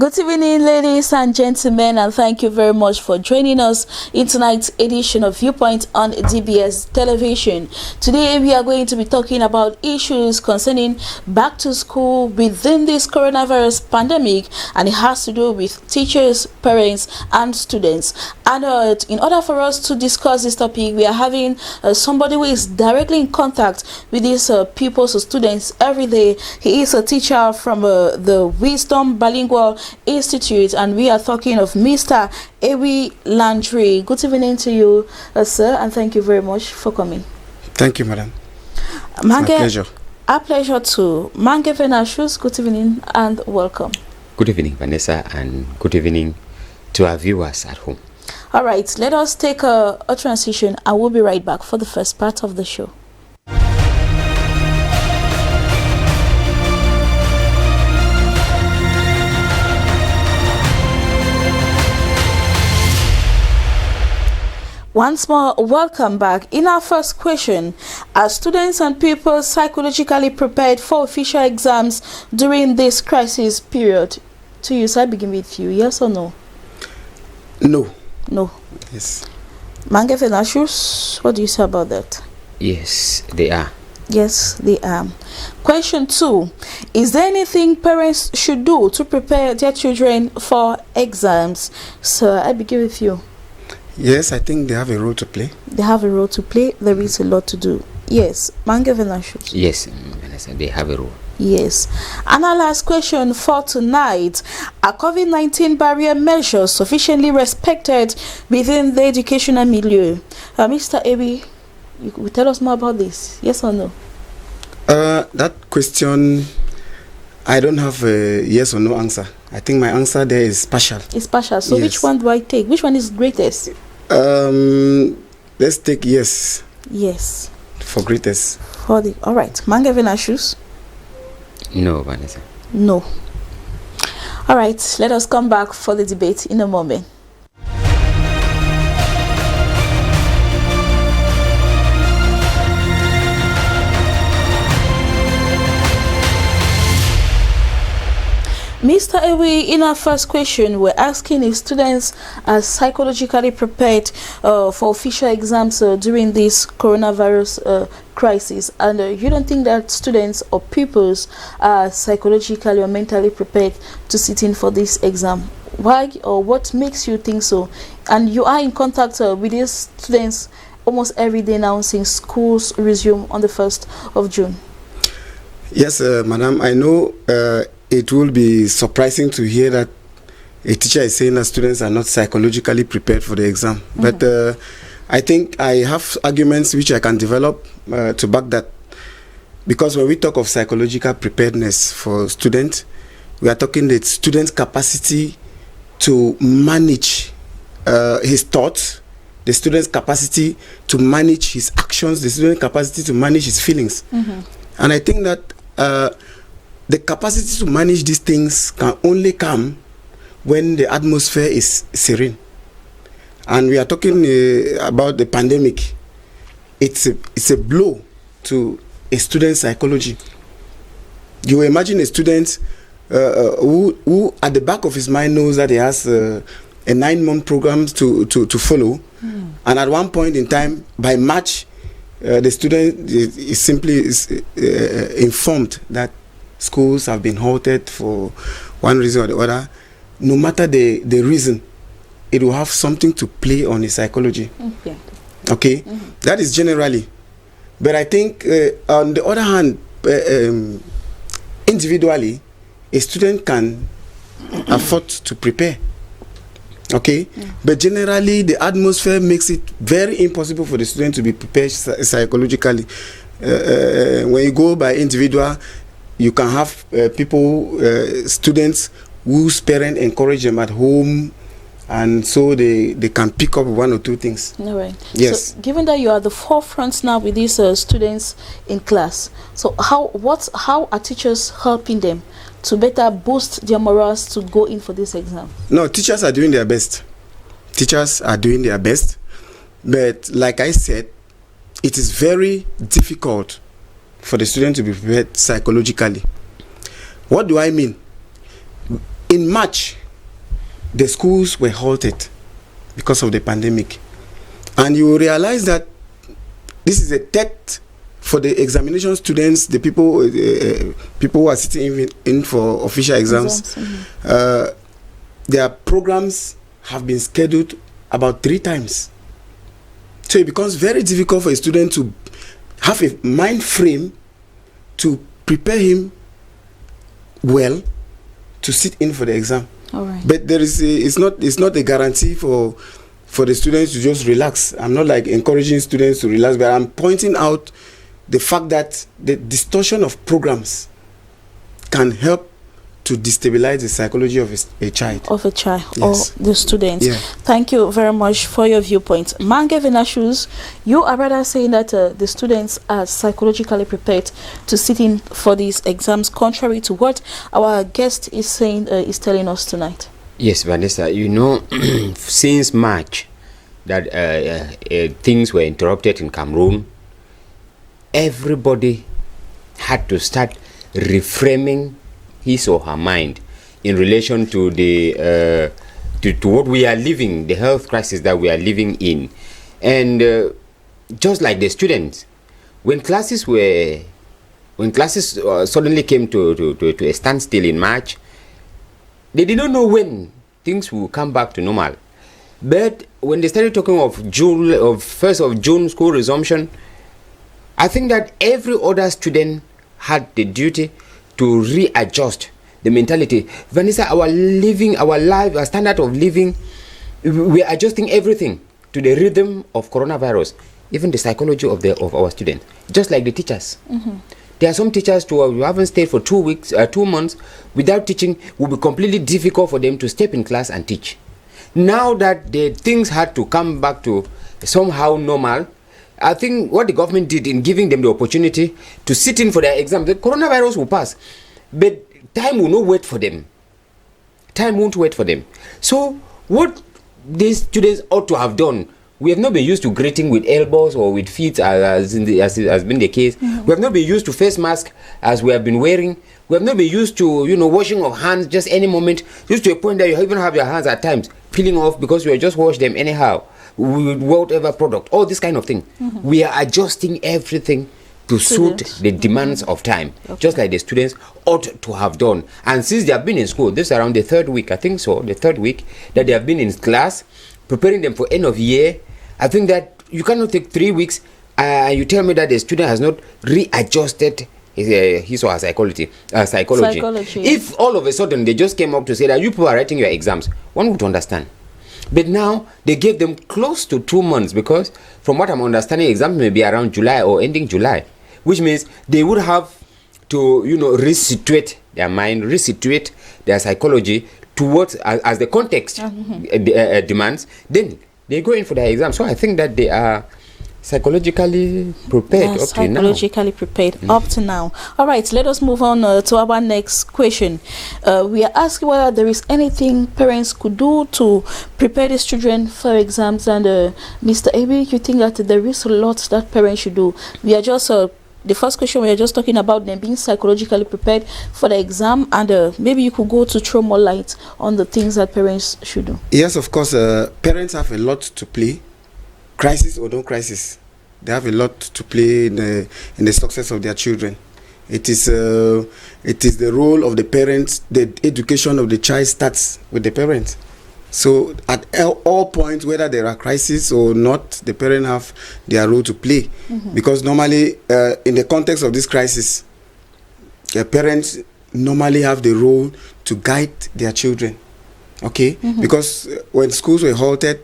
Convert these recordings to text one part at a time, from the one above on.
Good evening, ladies and gentlemen, and thank you very much for joining us in tonight's edition of Viewpoint on DBS Television. Today, we are going to be talking about issues concerning back to school within this coronavirus pandemic, and it has to do with teachers, parents, and students. And in order for us to discuss this topic, we are having somebody who is directly in contact with these pupils or students every day. He is a teacher from the Wisdom Bilingual Institute, and we are talking of Mr. Ewi Landry. Good evening to you, sir, and thank you very much for coming. Thank you, madam. It's my pleasure. Our pleasure too. Mange Venashus, good evening and welcome. Good evening, Vanessa, and good evening to our viewers at home. All right, let us take a transition. I will be right back for the first part of the show. Once more, welcome back. In our first question, are students and pupils psychologically prepared for official exams during this crisis period? To you, so I begin with you. Yes or no? No. No. Yes. Mange Venashus, what do you say about that? Yes, they are. Yes, they are. Question 2. Is there anything parents should do to prepare their children for exams? So I begin with you. Yes, I think they have a role to play. They have a role to play. There is a lot to do. Yes. Mange Venashus. Yes, Vanessa, they have a role. Yes. And our last question for tonight. Are COVID-19 barrier measures sufficiently respected within the educational milieu? Mr. Ebi, you will tell us more about this. Yes or no? That question, I don't have a yes or no answer. I think my answer there is partial. It's partial. So yes. Which one do I take? Which one is greatest? Let's take yes. Yes. For greatest. All right. Mange Venashus? No, Vanessa. No. All right. Let us come back for the debate in a moment. Mr. Ewi, in our first question, we're asking if students are psychologically prepared for official exams during this coronavirus crisis. And you don't think that students or pupils are psychologically or mentally prepared to sit in for this exam? Why or what makes you think so? And you are in contact with these students almost every day now since schools resume on the 1st of June. Yes, madam, I know it will be surprising to hear that a teacher is saying that students are not psychologically prepared for the exam. Mm-hmm. But I think I have arguments which I can develop to back that. Because when we talk of psychological preparedness for students, we are talking the student's capacity to manage his thoughts, the student's capacity to manage his actions, the student's capacity to manage his feelings. Mm-hmm. And I think that the capacity to manage these things can only come when the atmosphere is serene. And we are talking about the pandemic. It's a blow to a student's psychology. You imagine a student who at the back of his mind knows that he has a 9-month program to follow. Mm. And at one point in time, by March, the student is simply informed that schools have been halted for one reason or the other. No matter the reason, it will have something to play on his psychology. Okay? Mm-hmm. That is generally. But I think, on the other hand, individually, a student can afford to prepare. Okay? Mm. But generally, the atmosphere makes it very impossible for the student to be prepared psychologically. When you go by individual, you can have people, students whose parents encourage them at home, and so they can pick up one or two things. All right. Yes. So given that you are the forefront now with these students in class, so how are teachers helping them to better boost their morals to go in for this exam? No, teachers are doing their best. Teachers are doing their best. But like I said, it is very difficult for the student to be prepared psychologically. What do I mean? in March, the schools were halted because of the pandemic. And you will realize that this is a test for the examination students, the people who are sitting in for official exams. Their programs have been scheduled about 3 times. So it becomes very difficult for a student to have a mind frame to prepare him well to sit in for the exam. All right. But it's not a guarantee for the students to just relax. I'm not like encouraging students to relax, but I'm pointing out the fact that the distortion of programs can help to destabilize the psychology of a child. Yes. Or the students. Yeah. Thank you very much for your viewpoint. Mange Venashus, you are rather saying that the students are psychologically prepared to sit in for these exams, contrary to what our guest is saying, is telling us tonight. Yes, Vanessa, you know, since March that things were interrupted in Cameroon, everybody had to start reframing his or her mind in relation to the to what we are living, the health crisis that we are living in. And just like the students, when classes suddenly came to a standstill in March, they did not know when things will come back to normal. But when they started talking of 1st of June school resumption, I think that every other student had the duty to readjust the mentality. Vanessa, our life, our standard of living, we are adjusting everything to the rhythm of coronavirus, even the psychology of our students, just like the teachers. There are some teachers who haven't stayed for 2 months without teaching. It will be completely difficult for them to step in class and teach. Now that the things had to come back to somehow normal, I think what the government did in giving them the opportunity to sit in for their exam, the coronavirus will pass, but time will not wait for them. Time won't wait for them. So what these students ought to have done, we have not been used to greeting with elbows or with feet as has been the case. We have not been used to face masks as we have been wearing. We have not been used to, washing of hands just any moment, just to a point that you even have your hands at times peeling off because you just wash them anyhow with whatever product, all this kind of thing. We are adjusting everything to suit the demands of time, just like the students ought to have done. And since they have been in school, this is around the 3rd week, I think so, the 3rd week that they have been in class, preparing them for end of year. I think that you cannot take 3 weeks and you tell me that the student has not readjusted his or her psychology. If all of a sudden they just came up to say that you people are writing your exams, one would understand. But now they gave them close to 2 months, because from what I'm understanding, exams may be around July or ending July, which means they would have to, resituate their mind, resituate their psychology towards as the context demands. Then they go in for their exams. So I think that they are psychologically prepared up to now. Psychologically prepared up to now. All right, let us move on to our next question. We are asking whether there is anything parents could do to prepare these children for exams. And Mr. Abi, you think that there is a lot that parents should do? We are just the first question, we are just talking about them being psychologically prepared for the exam, and maybe you could go to throw more light on the things that parents should do. Yes, of course. Parents have a lot to play. Crisis or no crisis, they have a lot to play in the success of their children. It is the role of the parents. The education of the child starts with the parents. So at all points, whether there are crises or not, the parents have their role to play. Because normally, in the context of this crisis, the parents normally have the role to guide their children. Okay? Because when schools were halted,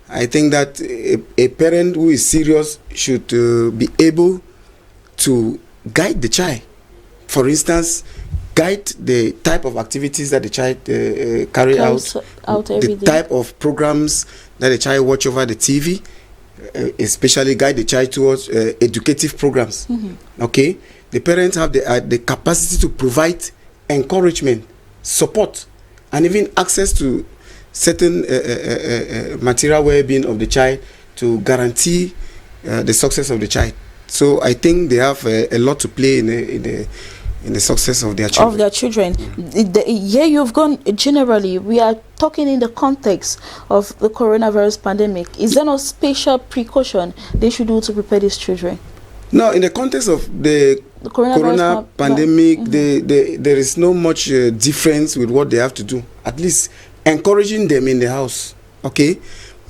I think that a parent who is serious should be able to guide the child. For instance, guide the type of activities that the child carry out the day. Type of programs that the child watch over the TV, especially guide the child towards educative programs. Okay, the parents have the capacity to provide encouragement, support, and even access to certain material well-being of the child to guarantee the success of the child. So I think they have a lot to play in in the success of their children. Here you've gone generally. We are talking in the context of the coronavirus pandemic. Is there no special precaution they should do to prepare these children? No, in the context of the corona pandemic, there is no much difference with what they have to do. At least encouraging them in the house, okay?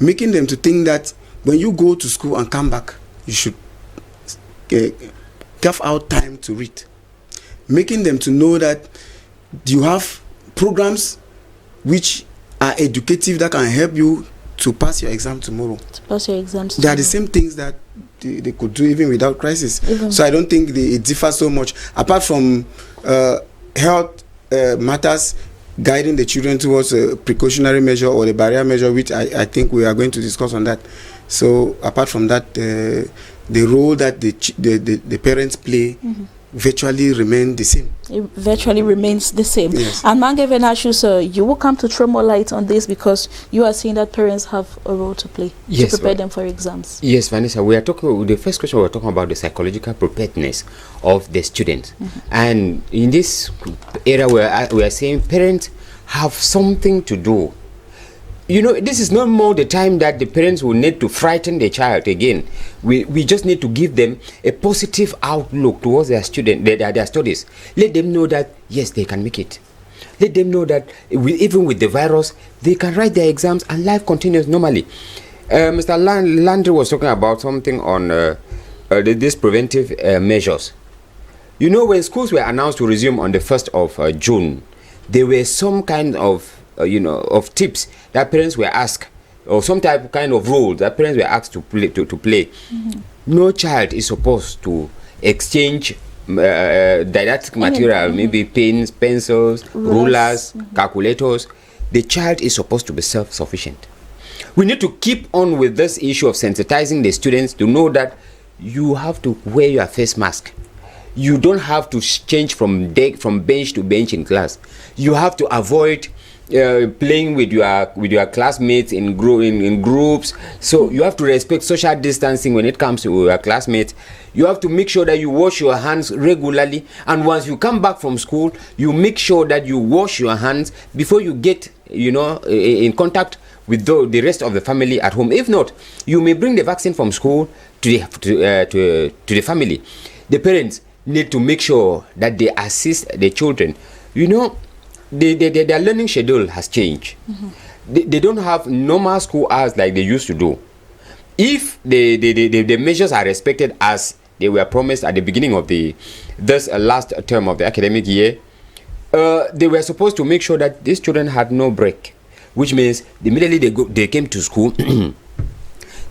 Making them to think that when you go to school and come back, you should carve out time to read. Making them to know that you have programs which are educative that can help you to pass your exam tomorrow. They are the same things that they could do even without crisis. So I don't think it differs so much. Apart from health matters, guiding the children towards a precautionary measure or the barrier measure, which I think we are going to discuss on that. So apart from that, the role that the parents play virtually remain the same. It virtually remains the same. Yes. And Mangevenashu, sir, you will come to throw more light on this because you are seeing that parents have a role to play to prepare them for exams. Yes, Vanessa, we are talking, the first question we are talking about the psychological preparedness of the students. And in this area where we are saying parents have something to do. You know, this is not more the time that the parents will need to frighten the child again. We just need to give them a positive outlook towards their their studies. Let them know that, yes, they can make it. Let them know that even with the virus, they can write their exams and life continues normally. Mr. Landry was talking about something on these preventive measures. You know, when schools were announced to resume on the 1st of June, there were some kind of of tips that parents were asked, or some kind of role that parents were asked to play. No child is supposed to exchange didactic material, maybe pens, pencils, rulers, calculators. The child is supposed to be self-sufficient. We need to keep on with this issue of sensitizing the students to know that you have to wear your face mask. You don't have to change from bench to bench in class. You have to avoid playing with your classmates in groups. So you have to respect social distancing when it comes to your classmates. You have to make sure that you wash your hands regularly, and once you come back from school, you make sure that you wash your hands before you get in contact with the rest of the family at home. If not, you may bring the vaccine from school to the family. The parents need to make sure that they assist the children. Their learning schedule has changed. They don't have normal school hours like they used to do. If the measures are respected as they were promised at the beginning of this last term of the academic year, they were supposed to make sure that these children had no break, which means immediately they came to school,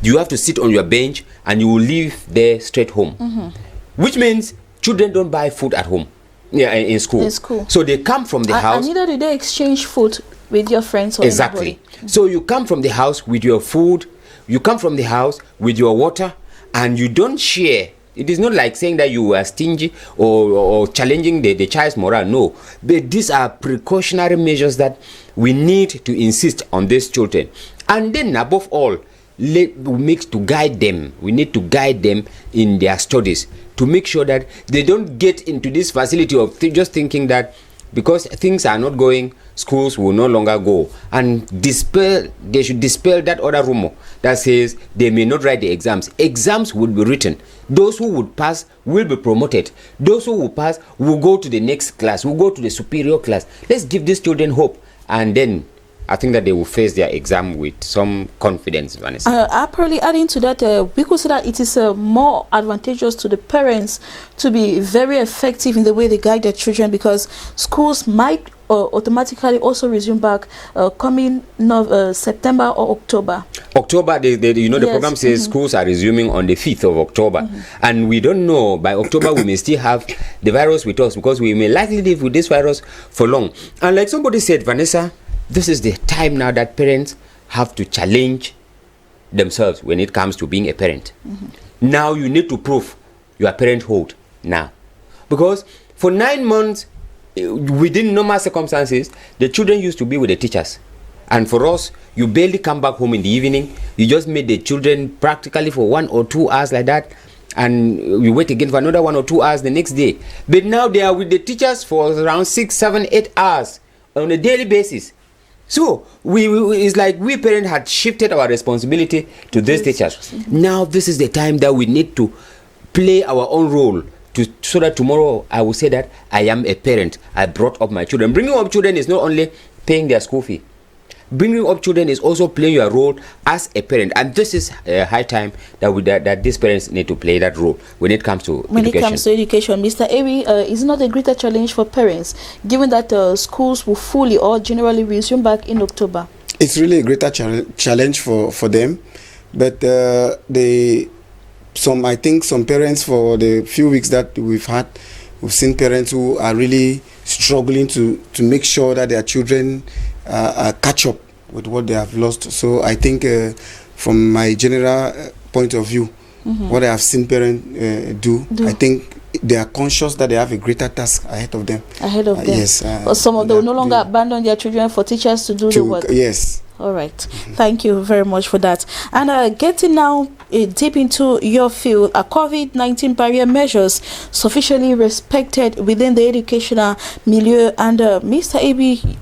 you have to sit on your bench and you will leave there straight home, which means children don't buy food at home. In school. So they come from the house. And neither do they exchange food with your friends or exactly. Anybody. So you come from the house with your food, you come from the house with your water, and you don't share. It is not like saying that you are stingy or challenging the child's morale. No. But these are precautionary measures that we need to insist on these children. And then above all, we need to guide them. We need to guide them in their studies to make sure that they don't get into this facility of just thinking that because things are not going, schools will no longer go, and they should dispel that other rumor that says they may not write the exams. Exams would be written. Those who would pass will be promoted. Those who will pass will go to the next class, will go to the superior class. Let's give these children hope, and then I think that they will face their exam with some confidence, Vanessa. Probably adding to that, we could say that it is more advantageous to the parents to be very effective in the way they guide their children, because schools might automatically also resume back coming September or October. October, the program says schools are resuming on the 5th of October. And we don't know, by October we may still have the virus with us, because we may likely live with this virus for long. And like somebody said, Vanessa, this is the time now that parents have to challenge themselves when it comes to being a parent. Now you need to prove your parenthood now. Because for 9 months, within normal circumstances, the children used to be with the teachers. And for us, you barely come back home in the evening. You just meet the children practically for 1 or 2 hours like that. and we wait again for another 1 or 2 hours the next day. But now they are with the teachers for around 6, 7, 8 hours on a daily basis. So it's like we parents had shifted our responsibility to these teachers. Now this is the time that we need to play our own role, so that tomorrow I will say that I am a parent. I brought up my children. Bringing up children is not only paying their school fee. Bringing up children is also playing your role as a parent, and this is a high time that these parents need to play that role when it comes to education. Mr. Ewi, is it not a greater challenge for parents, given that schools will fully or generally resume back in October? It's really a greater challenge for them, but I think some parents, for the few weeks that we've seen parents who are really struggling to make sure that their children catch up with what they have lost. So I think from my general point of view, what I have seen parents do, I think they are conscious that they have a greater task ahead of them. Yes. But some of them will no longer abandon their children for teachers to do the work. Yes. All right. Thank you very much for that. And getting now deep into your field, are COVID-19 barrier measures sufficiently respected within the educational milieu? And Mr. Ebi,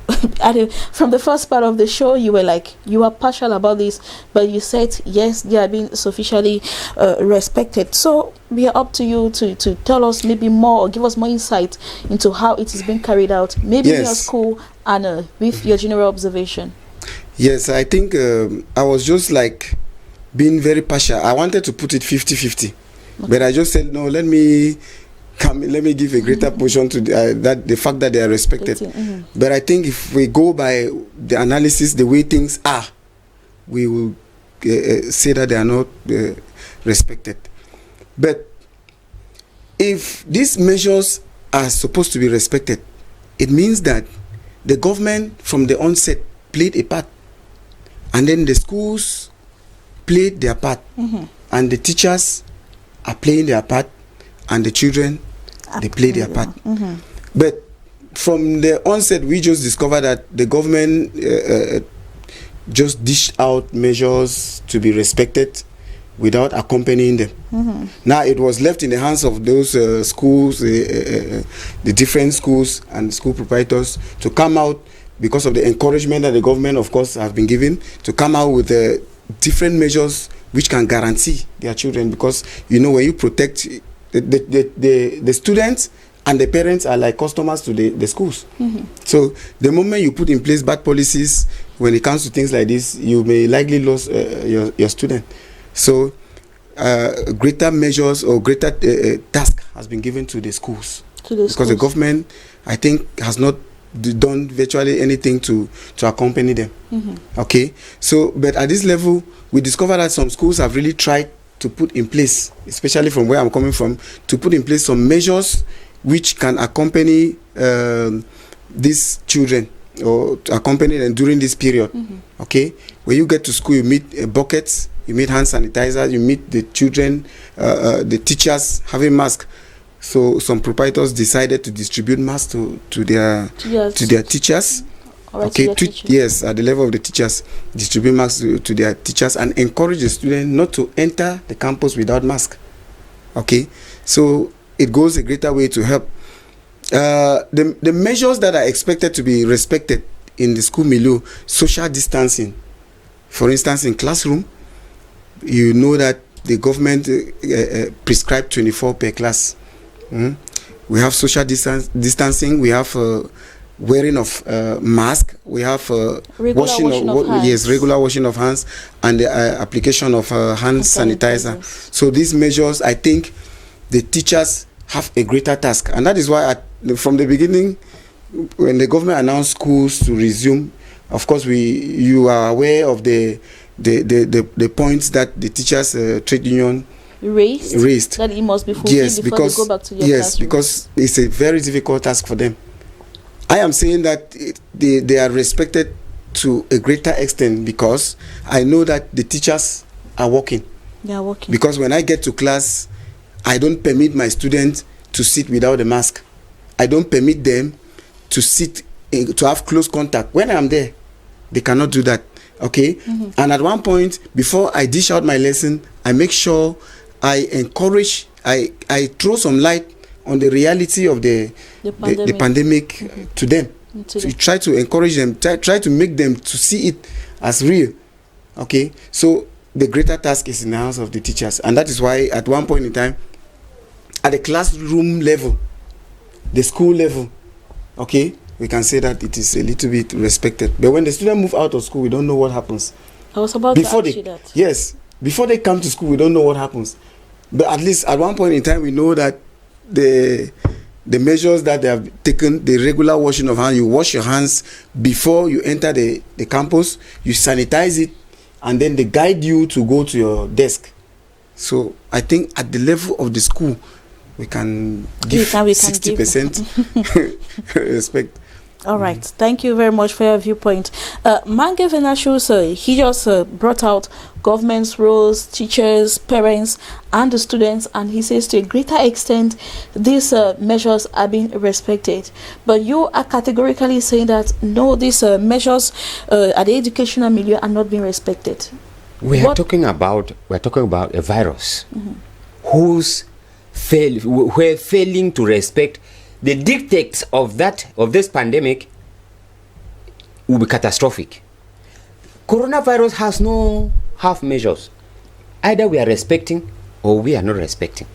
from the first part of the show, you were partial about this, but you said yes, they are being sufficiently respected. So we are up to you to tell us maybe more, or give us more insight into how it is being carried out, maybe in your school and with your general observation. Yes, I think I was just like being very partial. I wanted to put it 50-50, but I just said no. Let me give a greater portion to the fact that they are respected. But I think if we go by the analysis, the way things are, we will say that they are not respected. But if these measures are supposed to be respected, it means that the government from the onset played a part, and then the schools played their part, and the teachers are playing their part, and the children they play their part. But from the onset, we just discovered that the government just dished out measures to be respected without accompanying them. Now it was left in the hands of those schools, the different schools and school proprietors, to come out, because of the encouragement that the government, of course, have been given, to come out with different measures which can guarantee their children. Because, when you protect the students and the parents are like customers to the schools. So the moment you put in place bad policies, when it comes to things like this, you may likely lose your student. So greater measures or greater task has been given to the schools. Because the government, I think, has not done virtually anything to accompany them. Okay, so but at this level, we discover that some schools have really tried to put in place, especially from where I'm coming from, to put in place some measures which can accompany these children, or to accompany them during this period. Okay, when you get to school, you meet buckets, you meet hand sanitizer, you meet the children, the teachers having masks. So some proprietors decided to distribute masks to their teachers. Okay, yes, at the level of the teachers, distribute masks to their teachers and encourage the students not to enter the campus without mask. Okay, so it goes a greater way to help. The measures that are expected to be respected in the school milieu, social distancing. For instance, in classroom, you know that the government prescribed 24 per class. We have social distancing. We have wearing of mask. We have regular washing of hands, and the application of hand sanitizer. So these measures, I think, the teachers have a greater task, and that is why from the beginning, when the government announced schools to resume, of course, you are aware of the points that the teachers trade union raised that it must be fulfilled before they go back to their classroom. Because it's a very difficult task for them. I am saying that they are respected to a greater extent because I know that the teachers are working. They are working. Because when I get to class, I don't permit my students to sit without a mask. I don't permit them to sit to have close contact. When I'm there, they cannot do that. Okay? And at one point, before I dish out my lesson, I make sure I encourage, I throw some light on the reality of the pandemic to them. So try to encourage them, try to make them to see it as real. Okay, so the greater task is in the hands of the teachers, and that is why at one point in time, at the classroom level, the school level, okay, we can say that it is a little bit respected. But when the students move out of school, we don't know what happens. I was about to ask you that. Yes, before they come to school, we don't know what happens. But at least at one point in time, we know that the measures that they have taken, the regular washing of hands, you wash your hands before you enter the campus, you sanitize it, and then they guide you to go to your desk. So I think at the level of the school, we can give 60% respect. All right. Thank you very much for your viewpoint. Mange Venashus, he just brought out government's roles, teachers, parents, and the students, and he says to a greater extent, these measures are being respected. But you are categorically saying that no, these measures at the educational milieu are not being respected. We're talking about a virus who's we're failing to respect the dictates of this pandemic will be catastrophic. Coronavirus has no half measures. Either we are respecting or we are not respecting.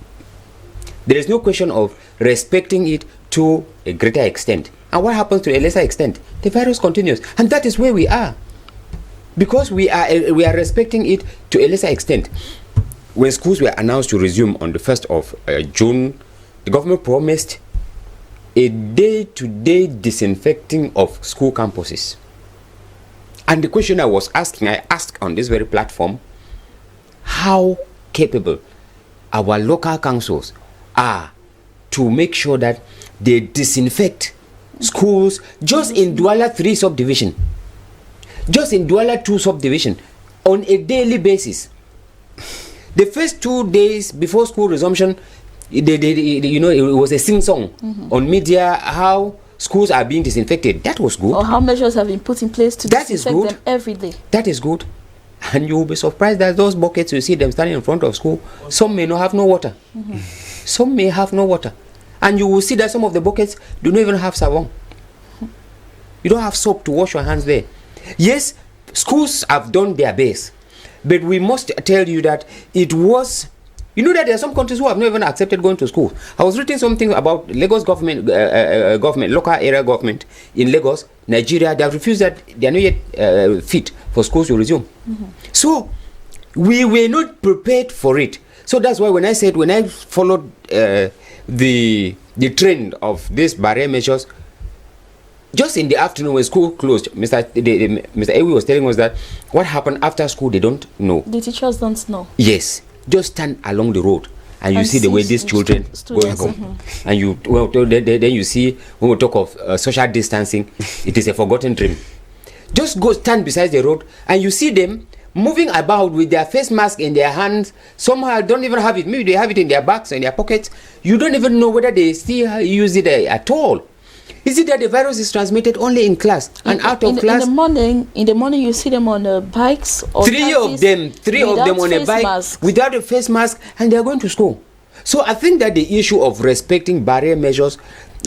There is no question of respecting it to a greater extent. And what happens to a lesser extent? The virus continues. And that is where we are. Because we are respecting it to a lesser extent. When schools were announced to resume on the 1st of June, the government promised a day-to-day disinfecting of school campuses. And the question I asked on this very platform, how capable our local councils are to make sure that they disinfect schools just in Douala 3 subdivision, just in Douala 2 subdivision, on a daily basis. The first 2 days before school resumption, it was a sing-song on media how schools are being disinfected. That was good. Or how measures have been put in place to disinfect them every day. That is good. And you will be surprised that those buckets, you see them standing in front of school, some may not have no water. Some may have no water. And you will see that some of the buckets do not even have savon. You don't have soap to wash your hands there. Yes, schools have done their best. But we must tell you that it was... You know that there are some countries who have not even accepted going to school. I was reading something about Lagos government, local area government in Lagos, Nigeria. They have refused that they are not yet fit for schools to resume. So we were not prepared for it. So that's why when I followed the trend of these barrier measures, just in the afternoon when school closed, Mr. Ewi was telling us that what happened after school, they don't know. The teachers don't know. Yes. Just stand along the road and you see the way these children going home. And then you see, when we talk of social distancing, it is a forgotten dream. Just go stand beside the road and you see them moving about with their face mask in their hands. Somehow don't even have it. Maybe they have it in their bags or in their pockets. You don't even know whether they still use it at all. Is it that the virus is transmitted only in class and out of class? In the morning, you see them on bikes. Or three of them on a bike without a face mask, and they are going to school. So I think that the issue of respecting barrier measures,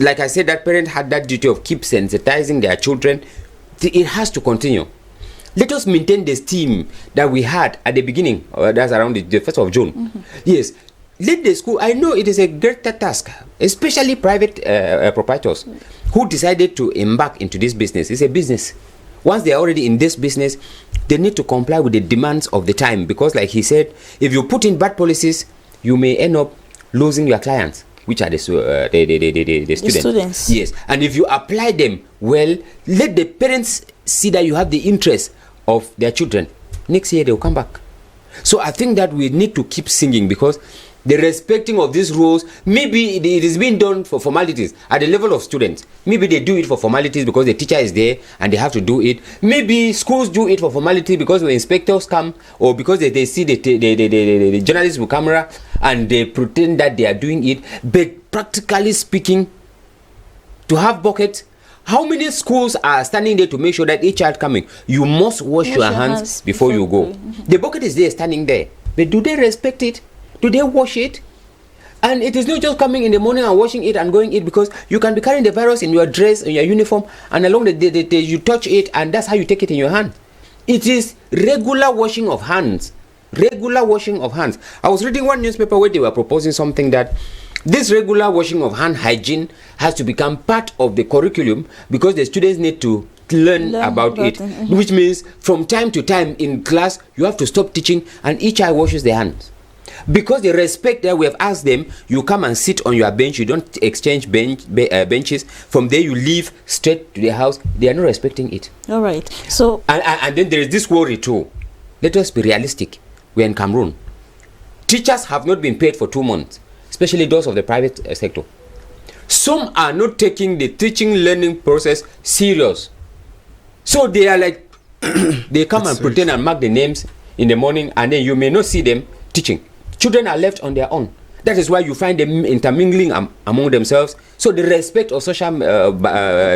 like I said, that parents had that duty of keep sensitizing their children. It has to continue. Let us maintain the steam that we had at the beginning. That's around the 1st of June. Yes. Let the school, I know it is a greater task, especially private proprietors who decided to embark into this business. It's a business. Once they are already in this business, they need to comply with the demands of the time, because like he said, if you put in bad policies, you may end up losing your clients, which are the students. Yes. And if you apply them well, let the parents see that you have the interest of their children. Next year, they will come back. So I think that we need to keep singing, because the respecting of these rules, maybe it is being done for formalities at the level of students. Maybe they do it for formalities because the teacher is there and they have to do it. Maybe schools do it for formality because when inspectors come, or because they see the journalists with camera and they pretend that they are doing it. But practically speaking, to have buckets, how many schools are standing there to make sure that each child coming, you must wash your hands before you go? The bucket is there standing there. But do they respect it? Do they wash it? And it is not just coming in the morning and washing it and going it, because you can be carrying the virus in your dress, in your uniform, and along the day you touch it, and that's how you take it in your hand. It is regular washing of hands. Regular washing of hands. I was reading one newspaper where they were proposing something that this regular washing of hand hygiene has to become part of the curriculum, because the students need to learn about it. Mm-hmm. Which means from time to time in class, you have to stop teaching and each eye washes their hands. Because the respect that we have asked them, you come and sit on your bench, you don't exchange benches. From there you leave straight to the house. They are not respecting it. All right. So and then there is this worry too. Let us be realistic. We're in Cameroon. Teachers have not been paid for 2 months, especially those of the private sector. Some are not taking the teaching learning process serious. So they are like, they come and pretend and mark the names in the morning, and then you may not see them teaching. Children are left on their own. That is why you find them intermingling among themselves. So the respect of social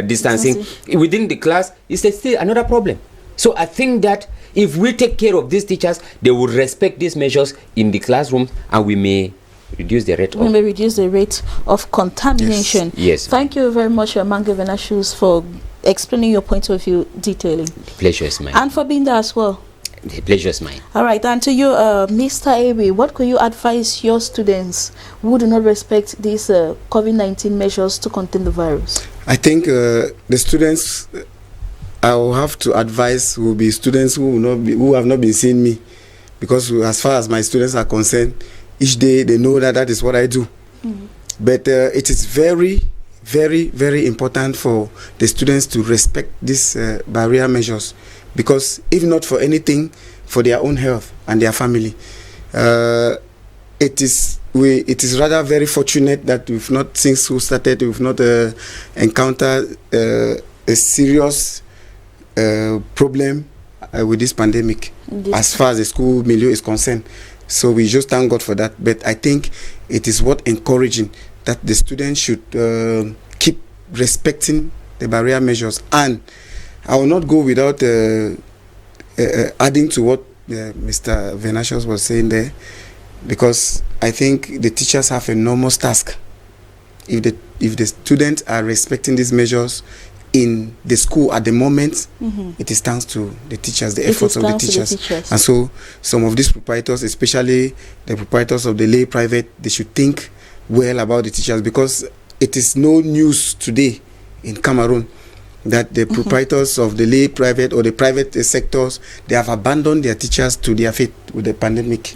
distancing within the class is still another problem. So I think that if we take care of these teachers, they will respect these measures in the classroom, and we may reduce the rate of contamination. Yes. Thank you very much, Mange Venashus, for explaining your point of view detailing. The pleasure is mine. And for being there as well. The pleasure is mine. All right, and to you, Mr. Abe, what could you advise your students who do not respect these COVID-19 measures to contain the virus? I think the students I will have to advise will be students who have not been seeing me, because as far as my students are concerned, each day they know that is what I do. Mm-hmm. But it is very, very, very important for the students to respect these barrier measures, because if not for anything, for their own health and their family. It is rather very fortunate that we've not, since school started, we've not encountered a serious problem with this pandemic as far as the school milieu is concerned. So we just thank God for that. But I think it is worth encouraging that the students should keep respecting the barrier measures. And I will not go without adding to what Mr. Venashos was saying there, because I think the teachers have an enormous task. If the students are respecting these measures in the school at the moment, it is thanks to the teachers, the efforts of the teachers. And so some of these proprietors, especially the proprietors of the lay private, they should think well about the teachers, because it is no news today in Cameroon that the proprietors of the lay private or the private sectors, they have abandoned their teachers to their fate with the pandemic.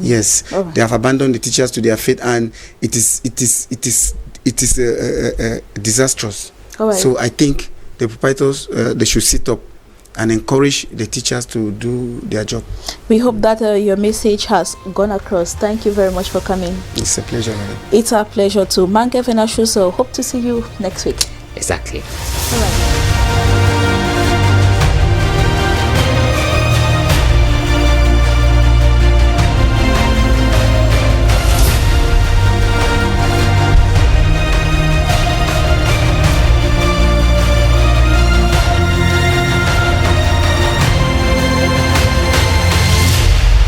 Yes, right. They have abandoned the teachers to their fate, and it is disastrous. Right. So I think the proprietors, they should sit up and encourage the teachers to do their job. We hope that your message has gone across. Thank you very much for coming. It's a pleasure, madam. It's our pleasure to Mange Venashus. So hope to see you next week. Exactly. All right.